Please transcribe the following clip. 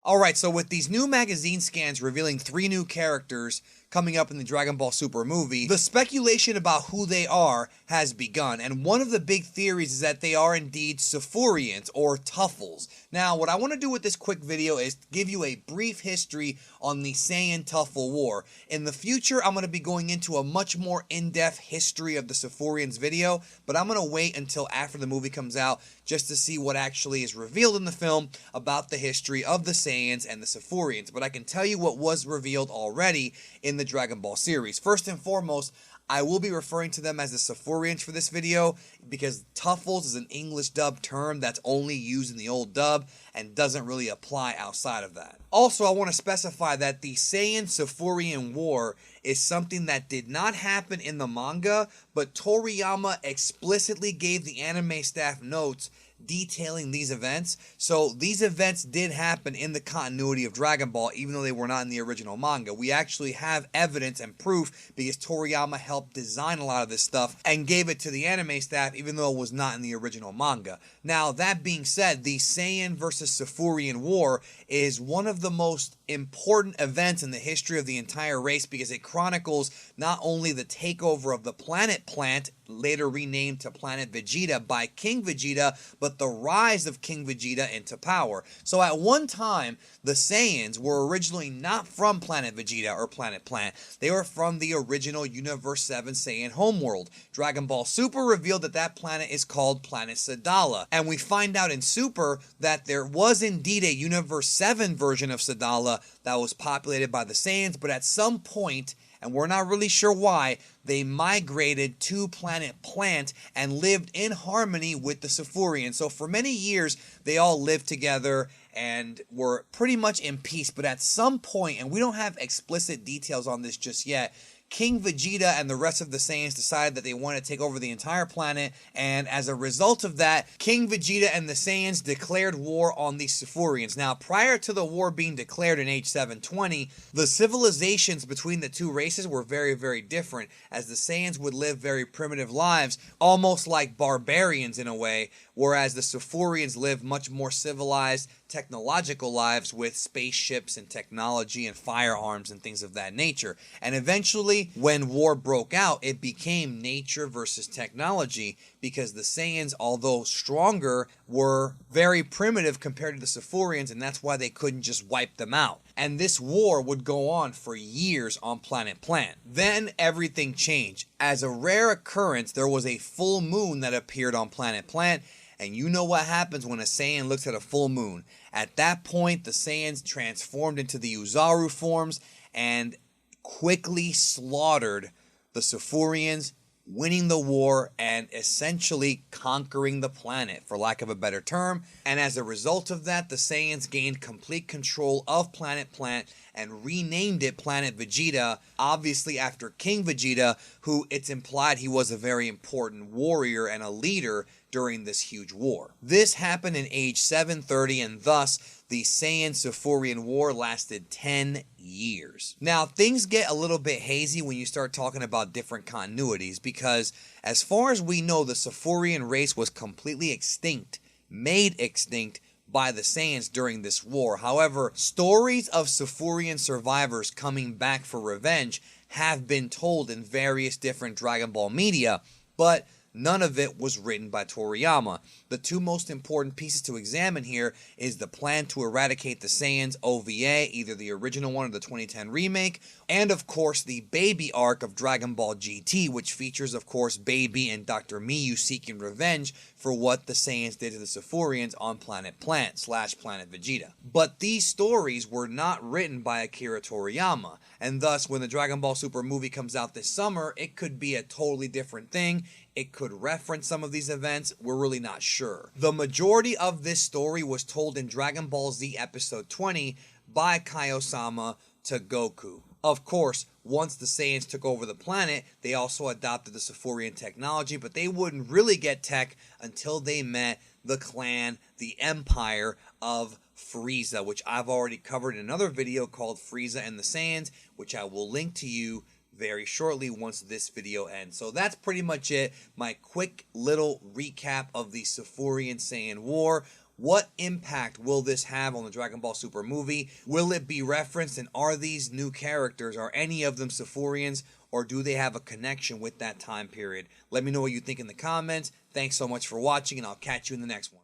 Alright, so with these new magazine scans revealing 3 new characters coming up in the Dragon Ball Super movie, the speculation about who they are has begun, and one of the big theories is that they are indeed Tsufurians, or Tuffles. Now, what I want to do with this quick video is give you a brief history on the Saiyan Tuffle War. In the future, I'm going to be going into a much more in-depth history of the Tsufurians video, but I'm going to wait until after the movie comes out just to see what actually is revealed in the film about the history of the Saiyans and the Tsufurians. But I can tell you what was revealed already in the Dragon Ball series. First and foremost, I will be referring to them as the Tsufurians for this video because Tuffles is an English dub term that's only used in the old dub and doesn't really apply outside of that. Also, I want to specify that the Saiyan-Tsufurian War is something that did not happen in the manga, but Toriyama explicitly gave the anime staff notes detailing these events. So these events did happen in the continuity of Dragon Ball, even though they were not in the original manga. We actually have evidence and proof because Toriyama helped design a lot of this stuff and gave it to the anime staff, even though it was not in the original manga. Now, that being said, the Saiyan versus Tsufurian War is one of the most important events in the history of the entire race because it chronicles not only the takeover of the planet Plant, later renamed to Planet Vegeta by King Vegeta, but the rise of King Vegeta into power. So at one time, the Saiyans were originally not from Planet Vegeta or Planet Plant. They were from the original Universe 7 Saiyan homeworld. Dragon Ball Super revealed that that planet is called Planet Sadala. And we find out in Super that there was indeed a Universe 7 version of Sadala that was populated by the Saiyans, but at some point, and we're not really sure why, they migrated to Planet Plant and lived in harmony with the Tsufurians. So for many years, they all lived together and were pretty much in peace. But at some point, and we don't have explicit details on this just yet, King Vegeta and the rest of the Saiyans decided that they wanted to take over the entire planet, and as a result of that, King Vegeta and the Saiyans declared war on the Tsufurians. Now, prior to the war being declared in age 720, the civilizations between the two races were very, very different, as the Saiyans would live very primitive lives, almost like barbarians in a way, whereas the Tsufurians lived much more civilized, technological lives with spaceships and technology and firearms and things of that nature. And eventually, when war broke out, it became nature versus technology because the Saiyans, although stronger, were very primitive compared to the Tsufurians, and that's why they couldn't just wipe them out. And this war would go on for years on Planet Plant. Then everything changed. As a rare occurrence, there was a full moon that appeared on Planet Plant, and you know what happens when a Saiyan looks at a full moon. At that point, the Saiyans transformed into the Uzaru forms and quickly slaughtered the Tsufurians, winning the war and essentially conquering the planet, for lack of a better term. And as a result of that, the Saiyans gained complete control of Planet Plant and renamed it Planet Vegeta, obviously after King Vegeta, who it's implied he was a very important warrior and a leader during this huge war. This happened in age 730, and thus the Saiyan-Tsufurian War lasted 10 years. Now, things get a little bit hazy when you start talking about different continuities, because as far as we know, the Tsufurian race was completely extinct, made extinct by the Saiyans during this war. However, stories of Tsufurian survivors coming back for revenge have been told in various different Dragon Ball media, but none of it was written by Toriyama. The two most important pieces to examine here is the plan to eradicate the Saiyans OVA, either the original one or the 2010 remake, and of course the Baby arc of Dragon Ball GT, which features of course Baby and Dr. Miyu seeking revenge for what the Saiyans did to the Tsufurians on Planet Plant / Planet Vegeta. But these stories were not written by Akira Toriyama, and thus when the Dragon Ball Super movie comes out this summer, it could be a totally different thing. It could reference some of these events, we're really not sure. The majority of this story was told in Dragon Ball Z Episode 20 by Kaiosama to Goku. Of course, once the Saiyans took over the planet, they also adopted the Tsufurian technology, but they wouldn't really get tech until they met the clan, the empire of Frieza, which I've already covered in another video called Frieza and the Saiyans, which I will link to you very shortly once this video ends. So that's pretty much it. My quick little recap of the Tsufurian Saiyan War. What impact will this have on the Dragon Ball Super movie? Will it be referenced, and are these new characters, are any of them Tsufurians, or do they have a connection with that time period? Let me know what you think in the comments. Thanks so much for watching, and I'll catch you in the next one.